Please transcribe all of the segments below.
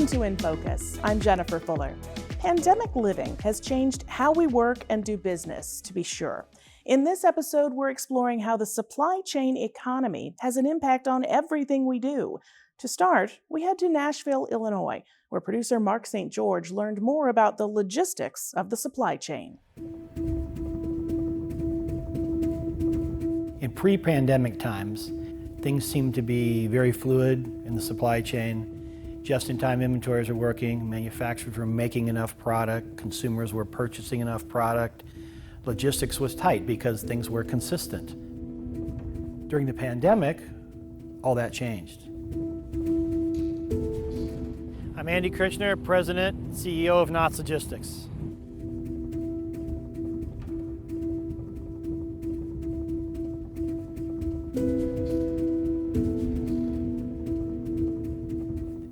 Welcome to InFocus. I'm Jennifer Fuller. Pandemic living has changed how we work and do business, to be sure. In this episode, we're exploring how the supply chain economy has an impact on everything we do. To start, we head to Nashville, Illinois, where producer Mark St. George learned more about the logistics of the supply chain. In pre-pandemic times, things seemed to be very fluid in the supply chain. Just-in-time inventories were working, manufacturers were making enough product, consumers were purchasing enough product. Logistics was tight because things were consistent. During the pandemic, all that changed. I'm Andy Kirchner, President and CEO of Knott's Logistics.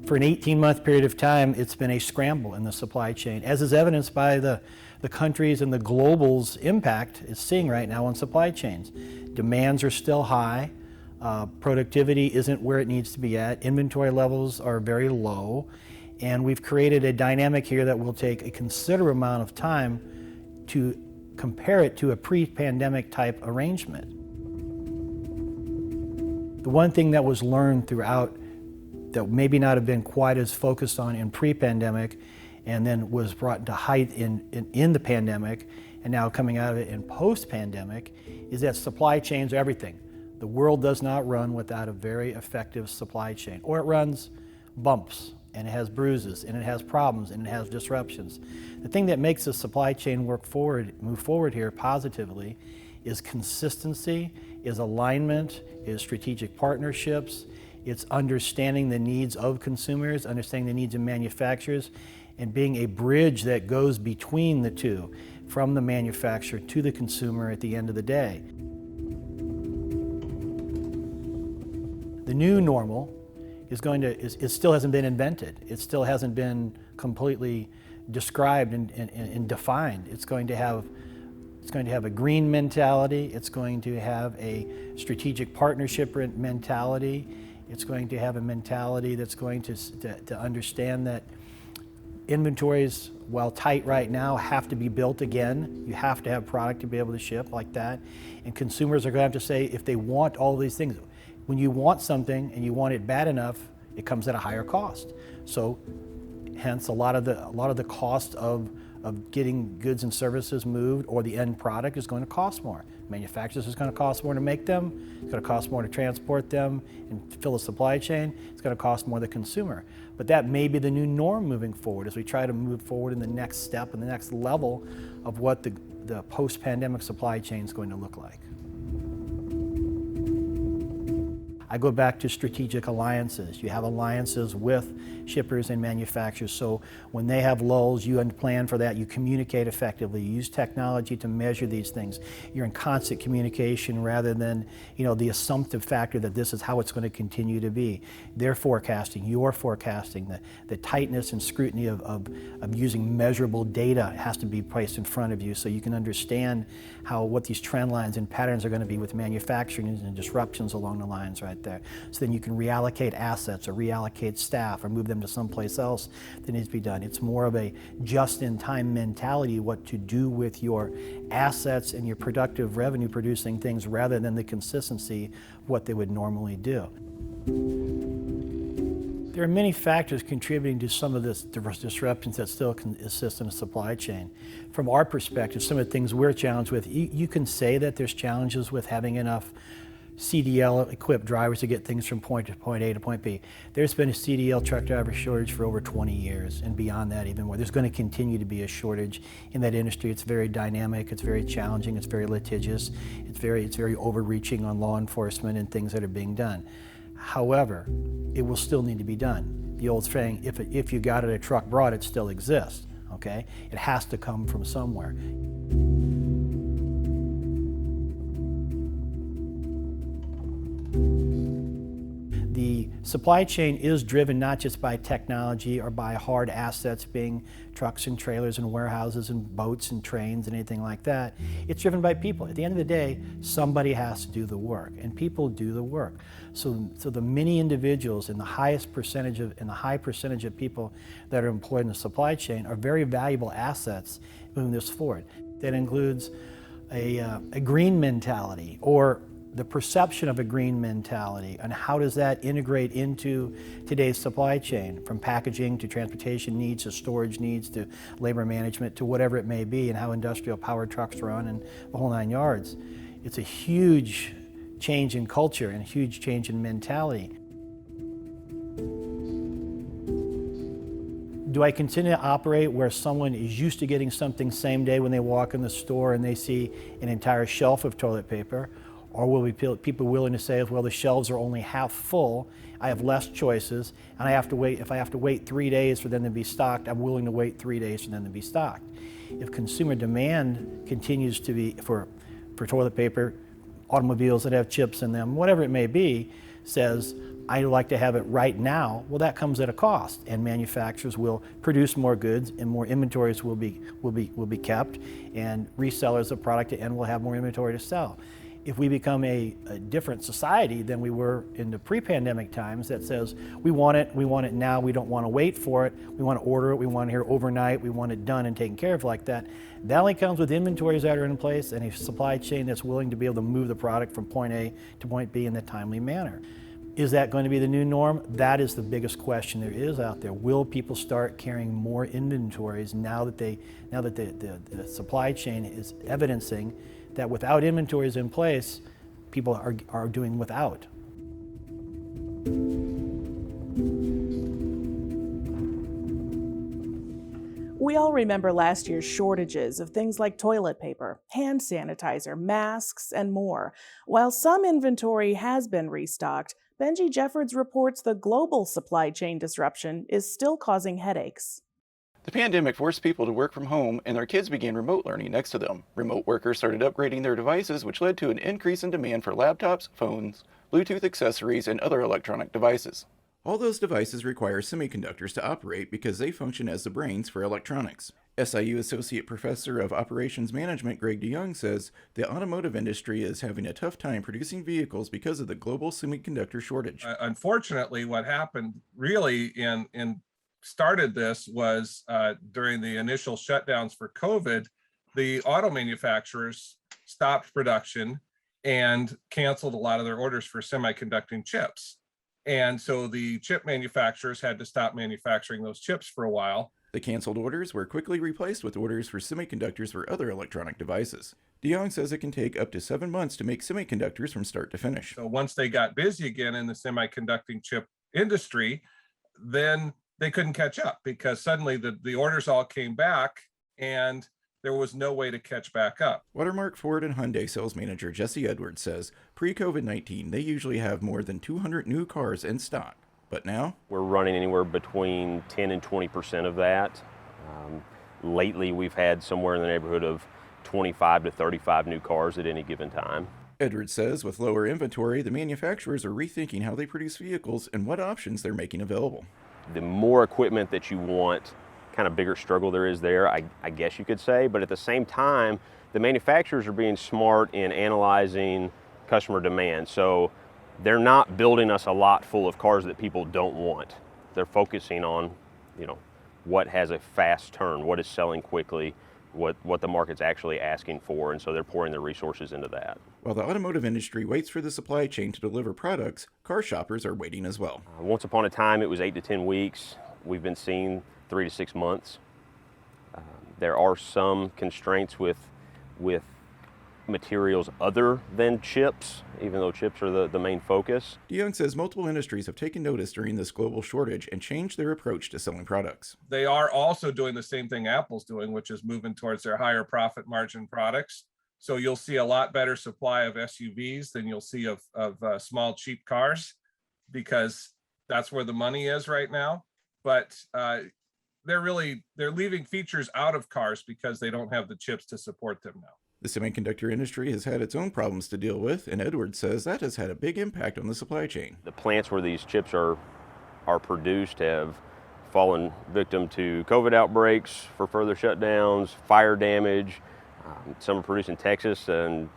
For an 18-month period of time, it's been a scramble in the supply chain, as is evidenced by the countries and the global's impact it's seeing right now on supply chains. Demands are still high. Productivity isn't where it needs to be at. Inventory levels are very low. And we've created a dynamic here that will take a considerable amount of time to compare it to a pre-pandemic type arrangement. The one thing that was learned throughout that maybe not have been quite as focused on in pre-pandemic and then was brought to height in the pandemic and now coming out of it in post-pandemic is that supply chains are everything. The world does not run without a very effective supply chain, or it runs bumps and it has bruises and it has problems and it has disruptions. The thing that makes the supply chain move forward here positively is consistency, is alignment, is strategic partnerships. It's understanding the needs of consumers, understanding the needs of manufacturers, and being a bridge that goes between the two, from the manufacturer to the consumer at the end of the day. The new normal it still hasn't been invented. It still hasn't been completely described and defined. It's going to have a green mentality. It's going to have a strategic partnership mentality. It's going to have a mentality that's going to understand that inventories, while tight right now, have to be built again. You have to have product to be able to ship like that. And consumers are going to have to say, if they want all these things, when you want something and you want it bad enough, it comes at a higher cost. So hence a lot of the cost of getting goods and services moved, or the end product, is going to cost more. Manufacturers, is going to cost more to make them, it's going to cost more to transport them and fill the supply chain, it's going to cost more to the consumer. But that may be the new norm moving forward as we try to move forward in the next step and the next level of what the post-pandemic supply chain is going to look like. I go back to strategic alliances. You have alliances with shippers and manufacturers, so when they have lulls, you plan for that, you communicate effectively, you use technology to measure these things. You're in constant communication rather than the assumptive factor that this is how it's going to continue to be. They're forecasting, you're forecasting. The tightness and scrutiny of using measurable data has to be placed in front of you so you can understand what these trend lines and patterns are going to be with manufacturing and disruptions along the lines right there. So then you can reallocate assets or reallocate staff or move them to someplace else that needs to be done. It's more of a just-in-time mentality, what to do with your assets and your productive revenue producing things rather than the consistency of what they would normally do. There are many factors contributing to some of this disruptions that still can exist in the supply chain. From our perspective, some of the things we're challenged with, you can say that there's challenges with having enough CDL-equipped drivers to get things from point A to point B. There's been a CDL truck driver shortage for over 20 years, and beyond that even more. There's going to continue to be a shortage in that industry. It's very dynamic, it's very challenging, it's very litigious, it's very overreaching on law enforcement and things that are being done. However, it will still need to be done. The old saying, if you got it, a truck brought it, still exists, okay? It has to come from somewhere. supply chain is driven not just by technology or by hard assets being trucks and trailers and warehouses and boats and trains and anything like that. It's driven by people. At the end of the day, somebody has to do the work, and people do the work. So the many individuals and the high percentage of people that are employed in the supply chain are very valuable assets moving this forward. That includes a green mentality, or the perception of a green mentality, and how does that integrate into today's supply chain, from packaging to transportation needs to storage needs to labor management to whatever it may be, and how industrial powered trucks run and the whole 9 yards. It's a huge change in culture and a huge change in mentality. Do I continue to operate where someone is used to getting something same day when they walk in the store and they see an entire shelf of toilet paper? Or will people willing to say, well, the shelves are only half full, I have less choices, and if I have to wait 3 days for them to be stocked, I'm willing to wait 3 days for them to be stocked. If consumer demand continues to be for toilet paper, automobiles that have chips in them, whatever it may be, says, I'd like to have it right now, well, that comes at a cost, and manufacturers will produce more goods and more inventories will be kept, and resellers of product to end will have more inventory to sell. If we become a different society than we were in the pre-pandemic times that says, we want it now, we don't want to wait for it, we want to order it, we want it here overnight, we want it done and taken care of like that, that only comes with inventories that are in place and a supply chain that's willing to be able to move the product from point A to point B in a timely manner. Is that going to be the new norm? That is the biggest question there is out there. Will people start carrying more inventories now that the supply chain is evidencing that without inventories in place, people are doing without? We all remember last year's shortages of things like toilet paper, hand sanitizer, masks, and more. While some inventory has been restocked, Benji Jeffords reports the global supply chain disruption is still causing headaches. The pandemic forced people to work from home, and their kids began remote learning next to them. Remote workers started upgrading their devices, which led to an increase in demand for laptops, phones, Bluetooth accessories, and other electronic devices. All those devices require semiconductors to operate because they function as the brains for electronics. SIU Associate Professor of Operations Management Greg DeYoung says the automotive industry is having a tough time producing vehicles because of the global semiconductor shortage. Unfortunately, what happened really started this was during the initial shutdowns for COVID, the auto manufacturers stopped production and canceled a lot of their orders for semiconducting chips. And so the chip manufacturers had to stop manufacturing those chips for a while. The canceled orders were quickly replaced with orders for semiconductors for other electronic devices. DeYoung says it can take up to 7 months to make semiconductors from start to finish. So once they got busy again in the semiconducting chip industry, then they couldn't catch up because suddenly the orders all came back and there was no way to catch back up. Watermark Ford and Hyundai sales manager Jesse Edwards says pre-COVID-19, they usually have more than 200 new cars in stock. But now? We're running anywhere between 10 and 20% of that. Lately, we've had somewhere in the neighborhood of 25 to 35 new cars at any given time. Edwards says with lower inventory, the manufacturers are rethinking how they produce vehicles and what options they're making available. The more equipment that you want, kind of bigger struggle there is there, I guess you could say. But at the same time, the manufacturers are being smart in analyzing customer demand. So they're not building us a lot full of cars that people don't want. They're focusing on, what has a fast turn, what is selling quickly, what the market's actually asking for, and so they're pouring their resources into that. While the automotive industry waits for the supply chain to deliver products, car shoppers are waiting as well. Once upon a time, it was 8 to 10 weeks. We've been seeing 3 to 6 months. There are some constraints with materials other than chips, even though chips are the main focus. DeYoung says multiple industries have taken notice during this global shortage and changed their approach to selling products. They are also doing the same thing Apple's doing, which is moving towards their higher profit margin products. So you'll see a lot better supply of SUVs than you'll see of small, cheap cars, because that's where the money is right now. But they're leaving features out of cars because they don't have the chips to support them now. The semiconductor industry has had its own problems to deal with, and Edwards says that has had a big impact on the supply chain. The plants where these chips are produced have fallen victim to COVID outbreaks for further shutdowns, fire damage. Some are produced in Texas, and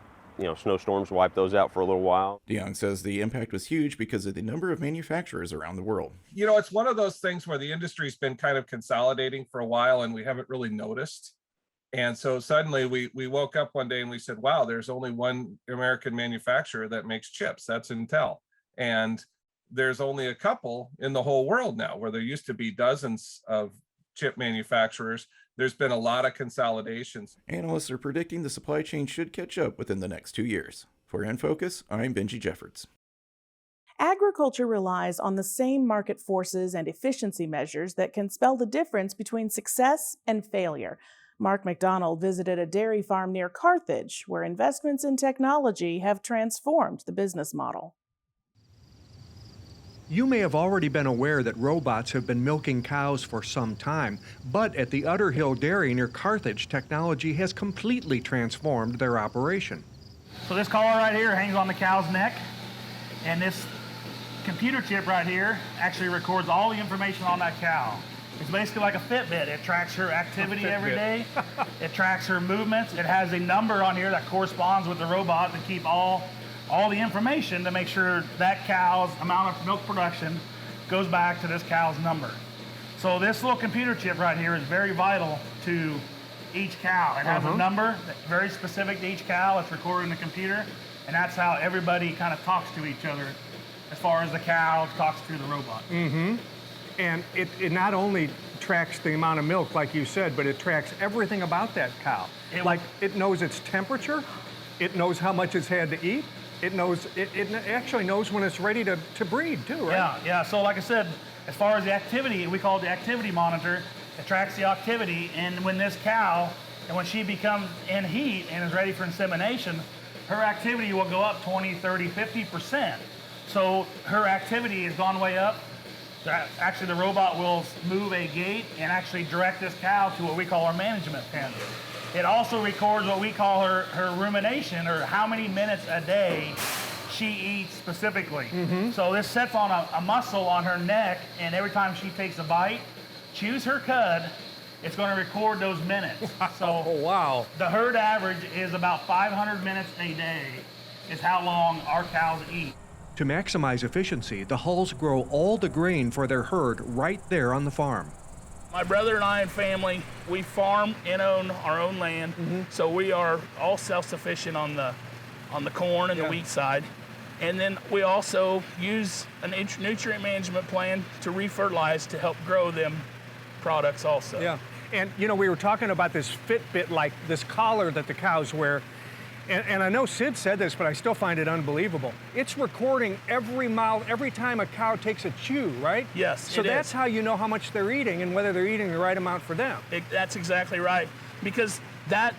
snowstorms wiped those out for a little while. DeYoung says the impact was huge because of the number of manufacturers around the world. It's one of those things where the industry's been kind of consolidating for a while and we haven't really noticed. And so suddenly we woke up one day and we said, wow, there's only one American manufacturer that makes chips. That's Intel. And there's only a couple in the whole world now, where there used to be dozens of chip manufacturers. There's been a lot of consolidations. Analysts are predicting the supply chain should catch up within the next 2 years. For InFocus, I'm Benji Jeffords. Agriculture relies on the same market forces and efficiency measures that can spell the difference between success and failure. Mark McDonald visited a dairy farm near Carthage, where investments in technology have transformed the business model. You may have already been aware that robots have been milking cows for some time, but at the Utterhill Dairy near Carthage, technology has completely transformed their operation. So this collar right here hangs on the cow's neck, and this computer chip right here actually records all the information on that cow. It's basically like a Fitbit. It tracks her activity every day. It tracks her movements. It has a number on here that corresponds with the robot to keep all the information to make sure that cow's amount of milk production goes back to this cow's number. So this little computer chip right here is very vital to each cow. It has a number that's very specific to each cow. It's recorded in the computer, and that's how everybody kind of talks to each other as far as the cow talks to the robot. And it not only tracks the amount of milk, like you said, but it tracks everything about that cow. It knows its temperature, it knows how much it's had to eat, it actually knows when it's ready to breed too, right? Yeah. So like I said, as far as the activity, we call it the activity monitor. It tracks the activity, and when this cow, and when she becomes in heat and is ready for insemination, her activity will go up 20, 30, 50%. So her activity has gone way up. Actually, the robot will move a gate and actually direct this cow to what we call our management pen. It also records what we call her rumination, or how many minutes a day she eats specifically. So this sets on a muscle on her neck, and every time she takes a bite, chews her cud, it's going to record those minutes. So wow. The herd average is about 500 minutes a day is how long our cows eat. To maximize efficiency, the Hulls grow all the grain for their herd right there on the farm. My brother and I and family, we farm and own our own land, so we are all self-sufficient on the corn and the wheat side. And then we also use a nutrient management plan to refertilize to help grow them products also. Yeah, and we were talking about this Fitbit, like this collar that the cows wear. And I know Sid said this, but I still find it unbelievable. It's recording every time a cow takes a chew, right? Yes, so that's how you know how much they're eating and whether they're eating the right amount for them. That's exactly right, because that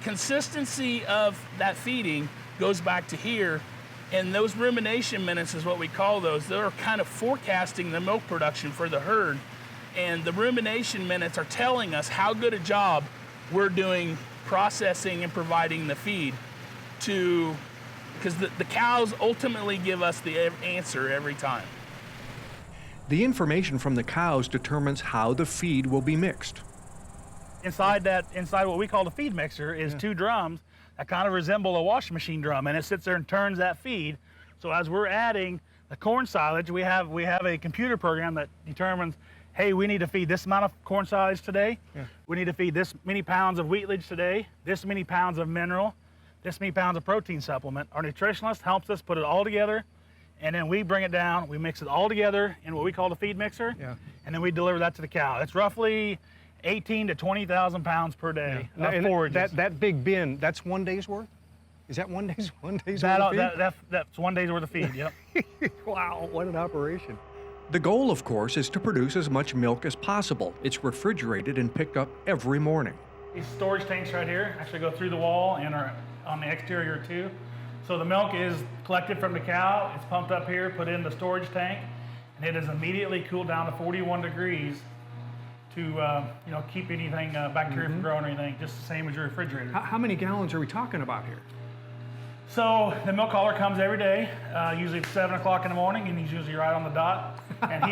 consistency of that feeding goes back to here, and those rumination minutes is what we call those. They're kind of forecasting the milk production for the herd, and the rumination minutes are telling us how good a job we're doing processing and providing the feed because the cows ultimately give us the answer every time. The information from the cows determines how the feed will be mixed. Inside what we call the feed mixer is two drums that kind of resemble a washing machine drum, and it sits there and turns that feed. So as we're adding the corn silage, we have a computer program that determines, hey, we need to feed this amount of corn silage today. We need to feed this many pounds of wheatlage today, this many pounds of mineral, this many pounds of protein supplement. Our nutritionist helps us put it all together, and then we bring it down, we mix it all together in what we call the feed mixer, and then we deliver that to the cow. It's roughly 18 to 20,000 pounds per day of forages. That big bin, that's 1 day's worth? Is that one day's worth of feed? That's 1 day's worth of feed, yep. Wow, what an operation. The goal, of course, is to produce as much milk as possible. It's refrigerated and picked up every morning. These storage tanks right here actually go through the wall and are on the exterior too. So the milk is collected from the cow, it's pumped up here, put in the storage tank, and it is immediately cooled down to 41 degrees to keep anything bacteria from growing or anything, just the same as your refrigerator. How many gallons are we talking about here? So the milk hauler comes every day, usually at 7 o'clock in the morning, and he's usually right on the dot. And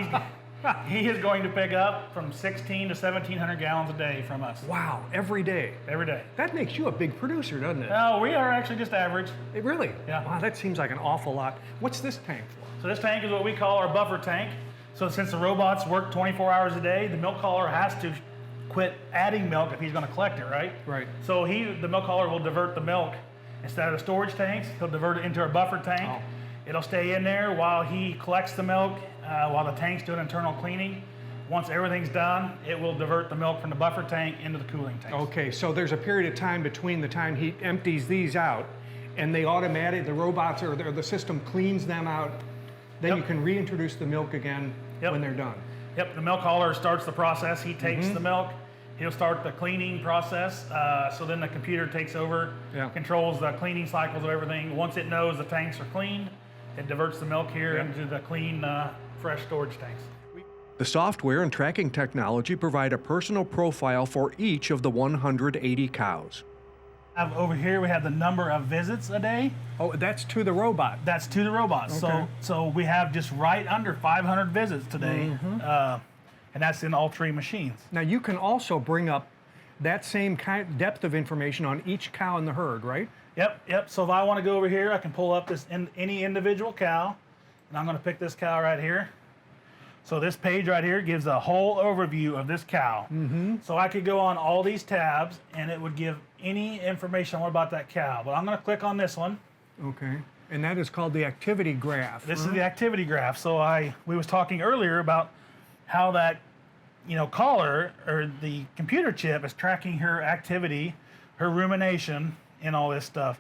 he is going to pick up from 1,600 to 1,700 gallons a day from us. Wow, every day? Every day. That makes you a big producer, doesn't it? No, we are actually just average. Really? Yeah. Wow, that seems like an awful lot. What's this tank for? So this tank is what we call our buffer tank. So since the robots work 24 hours a day, the milk hauler has to quit adding milk if he's going to collect it, right? Right. So the milk hauler will divert the milk. Instead of the storage tanks, he'll divert it into our buffer tank. Oh. It'll stay in there while he collects the milk, while the tank's doing internal cleaning. Once everything's done, it will divert the milk from the buffer tank into the cooling tank. Okay, so there's a period of time between the time he empties these out and the robots or the system cleans them out, then you can reintroduce the milk again when they're done. Yep, the milk hauler starts the process. He takes the milk, he'll start the cleaning process, so then the computer takes over, controls the cleaning cycles of everything. Once it knows the tanks are cleaned, it diverts the milk here into the clean, fresh storage tanks. The software and tracking technology provide a personal profile for each of the 180 cows. Over here we have the number of visits a day. Oh, that's to the robot? That's to the robot. Okay. So we have just right under 500 visits today, and that's in all 3 machines. Now you can also bring up that same depth of information on each cow in the herd, right? Yep. So if I want to go over here, I can pull up any individual cow, and I'm going to pick this cow right here. So this page right here gives a whole overview of this cow. So I could go on all these tabs, and it would give any information I want about that cow. But I'm going to click on this one. Okay. And that is called the activity graph. This is the activity graph. So we was talking earlier about how that collar or the computer chip is tracking her activity, her rumination, and all this stuff.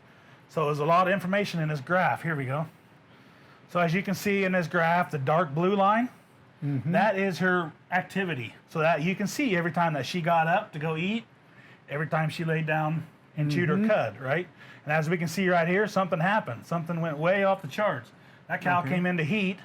So there's a lot of information in this graph. Here we go. So as you can see in this graph, the dark blue line, that is her activity. So that you can see every time that she got up to go eat, every time she laid down and chewed her cud, right? And as we can see right here, something happened. Something went way off the charts. That cow came into heat,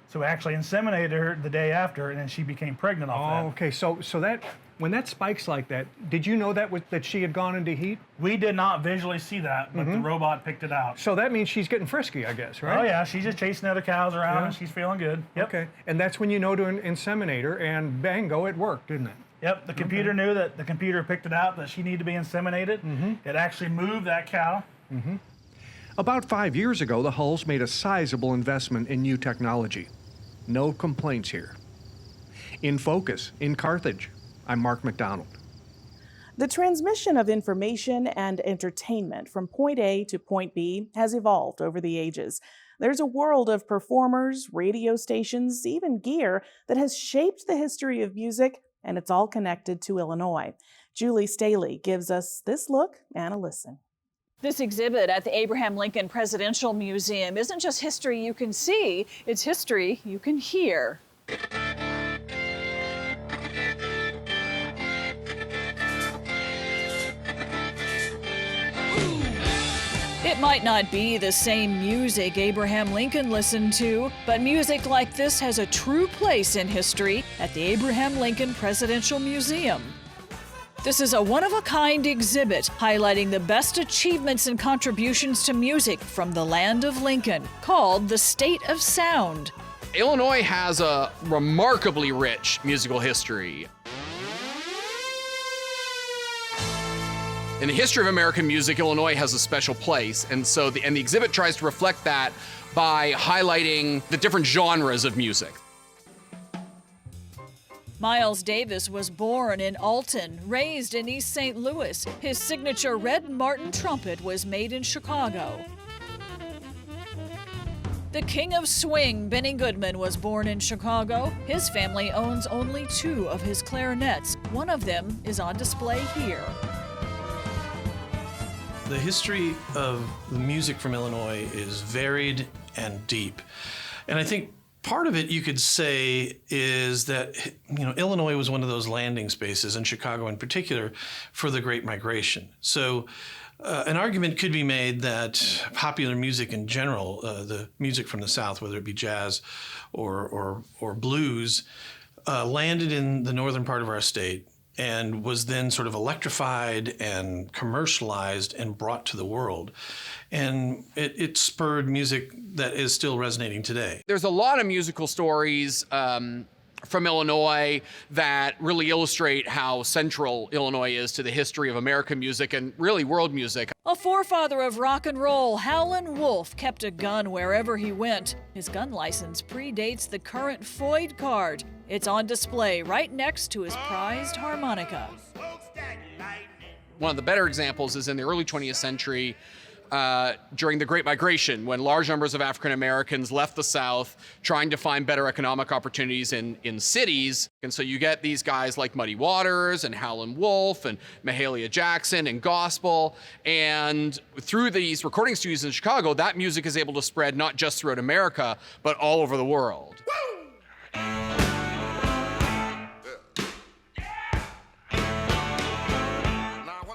so we actually inseminated her the day after, and then she became pregnant off that. Okay, so that when that spikes like that, did you know that she had gone into heat? We did not visually see that, but the robot picked it out. So that means she's getting frisky, I guess, right? Oh yeah, she's just chasing other cows around, and she's feeling good. Yep. Okay, and that's when you know to inseminate her, and bango, it worked, didn't it? Yep, the computer knew that the computer picked it out that she needed to be inseminated. It actually moved that cow. About 5 years ago, the Hulls made a sizable investment in new technology. No complaints here. InFocus in Carthage. I'm Mark McDonald. The transmission of information and entertainment from point A to point B has evolved over the ages. There's a world of performers, radio stations, even gear that has shaped the history of music, and it's all connected to Illinois. Julie Staley gives us this look and a listen. This exhibit at the Abraham Lincoln Presidential Museum isn't just history you can see, it's history you can hear. It might not be the same music Abraham Lincoln listened to, but music like this has a true place in history at the Abraham Lincoln Presidential Museum. This is a one-of-a-kind exhibit highlighting the best achievements and contributions to music from the land of Lincoln, called The State of Sound. Illinois has a remarkably rich musical history. In the history of American music, Illinois has a special place, and so the exhibit tries to reflect that by highlighting the different genres of music. Miles Davis was born in Alton, raised in East St. Louis. His signature Red Martin trumpet was made in Chicago. The king of swing, Benny Goodman, was born in Chicago. His family owns only 2 of his clarinets. One of them is on display here. The history of the music from Illinois is varied and deep. And I think part of it, you could say, is that Illinois was one of those landing spaces, and Chicago in particular, for the Great Migration. So an argument could be made that popular music in general, the music from the South, whether it be jazz or blues, landed in the northern part of our state and was then sort of electrified and commercialized and brought to the world. And it spurred music that is still resonating today. There's a lot of musical stories from Illinois that really illustrate how central Illinois is to the history of American music and really world music. A forefather of rock and roll, Howlin' Wolf kept a gun wherever he went. His gun license predates the current FOID card. It's on display right next to his prized harmonica. One of the better examples is in the early 20th century, during the Great Migration, when large numbers of African Americans left the South trying to find better economic opportunities in cities. And so you get these guys like Muddy Waters and Howlin' Wolf and Mahalia Jackson and gospel. And through these recording studios in Chicago, that music is able to spread not just throughout America, but all over the world.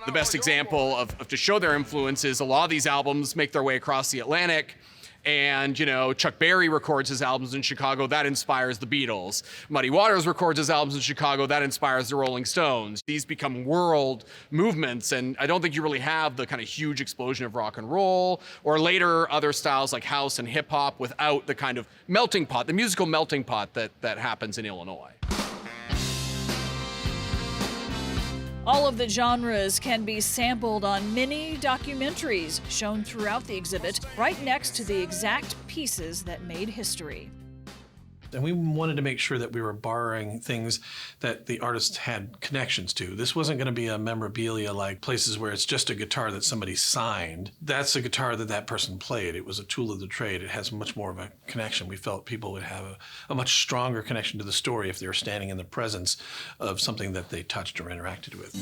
The best example of to show their influence is a lot of these albums make their way across the Atlantic. And, you know, Chuck Berry records his albums in Chicago, that inspires the Beatles. Muddy Waters records his albums in Chicago, that inspires the Rolling Stones. These become world movements, and I don't think you really have the kind of huge explosion of rock and roll, or later other styles like house and hip hop without the kind of melting pot, the musical melting pot that happens in Illinois. All of the genres can be sampled on mini documentaries shown throughout the exhibit, right next to the exact pieces that made history. And we wanted to make sure that we were borrowing things that the artists had connections to. This wasn't going to be a memorabilia like places where it's just a guitar that somebody signed. That's a guitar that that person played. It was a tool of the trade. It has much more of a connection. We felt people would have a much stronger connection to the story if they were standing in the presence of something that they touched or interacted with.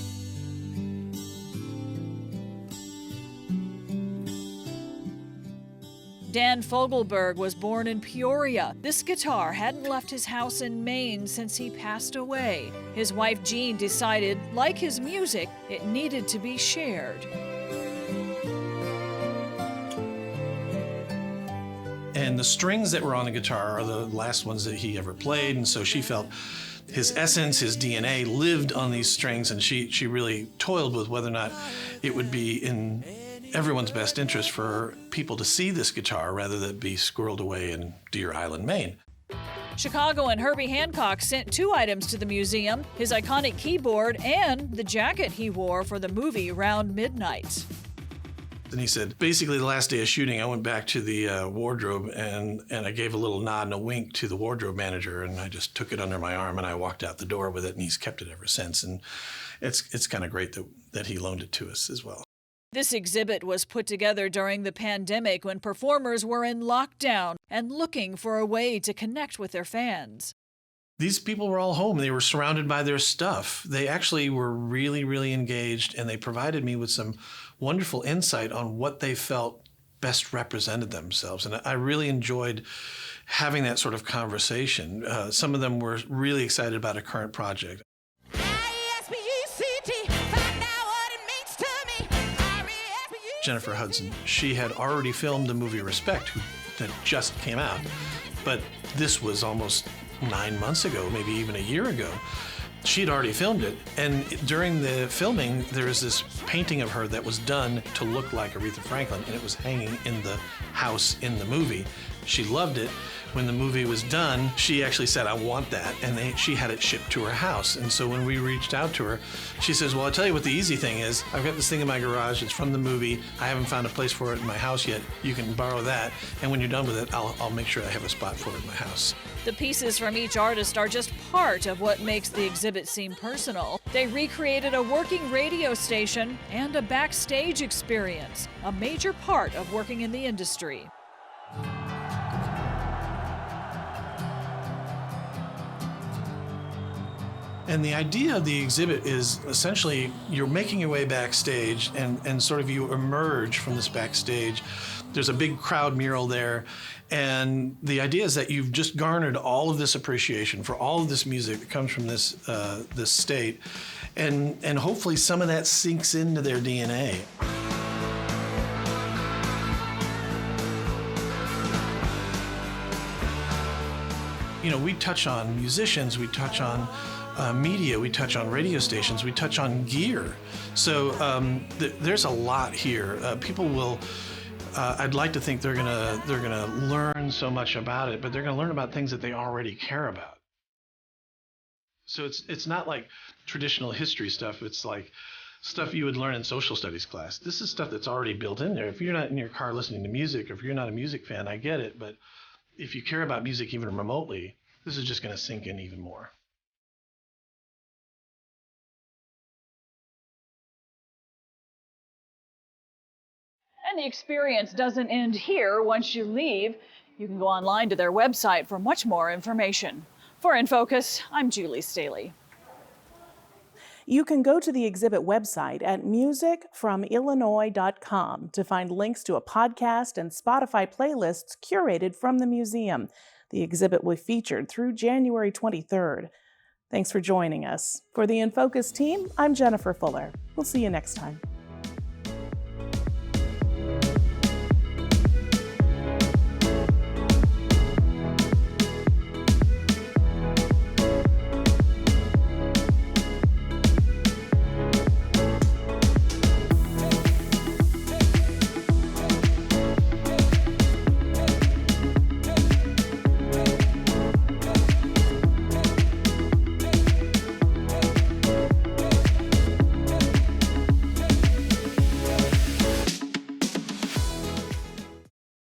Dan Fogelberg was born in Peoria. This guitar hadn't left his house in Maine since he passed away. His wife Jean decided, like his music, it needed to be shared. And the strings that were on the guitar are the last ones that he ever played, and so she felt his essence, his DNA lived on these strings, and she really toiled with whether or not it would be in everyone's best interest for people to see this guitar rather than be squirreled away in Deer Island, Maine. Chicago and Herbie Hancock sent 2 items to the museum, his iconic keyboard and the jacket he wore for the movie Round Midnight. And he said, basically the last day of shooting, I went back to the wardrobe and I gave a little nod and a wink to the wardrobe manager, and I just took it under my arm and I walked out the door with it, and he's kept it ever since. And it's kind of great that he loaned it to us as well. This exhibit was put together during the pandemic when performers were in lockdown and looking for a way to connect with their fans. These people were all home. They were surrounded by their stuff. They actually were really, really engaged, and they provided me with some wonderful insight on what they felt best represented themselves. And I really enjoyed having that sort of conversation. Some of them were really excited about a current project. Jennifer Hudson, she had already filmed the movie Respect that just came out, but this was almost 9 months ago, maybe even a year ago. She'd already filmed it, and during the filming, there was this painting of her that was done to look like Aretha Franklin, and it was hanging in the house in the movie. She loved it. When the movie was done, she actually said, I want that, and she had it shipped to her house. And so when we reached out to her, she says, well, I'll tell you what the easy thing is. I've got this thing in my garage. It's from the movie. I haven't found a place for it in my house yet. You can borrow that, and when you're done with it, I'll make sure I have a spot for it in my house. The pieces from each artist are just part of what makes the exhibit seem personal. They recreated a working radio station and a backstage experience, a major part of working in the industry. And the idea of the exhibit is essentially you're making your way backstage and sort of you emerge from this backstage. There's a big crowd mural there. And the idea is that you've just garnered all of this appreciation for all of this music that comes from this state. And hopefully some of that sinks into their DNA. we touch on musicians, we touch on media, we touch on radio stations, we touch on gear. So there's a lot here. People will. I'd like to think they're gonna learn so much about it, but they're gonna learn about things that they already care about. So it's not like traditional history stuff. It's like stuff you would learn in social studies class. This is stuff that's already built in there. If you're not in your car listening to music, or if you're not a music fan, I get it. But if you care about music even remotely, this is just going to sink in even more. And the experience doesn't end here. Once you leave, you can go online to their website for much more information. For InFocus, I'm Julie Staley. You can go to the exhibit website at musicfromillinois.com to find links to a podcast and Spotify playlists curated from the museum. The exhibit will be featured through January 23rd. Thanks for joining us. For the InFocus team, I'm Jennifer Fuller. We'll see you next time.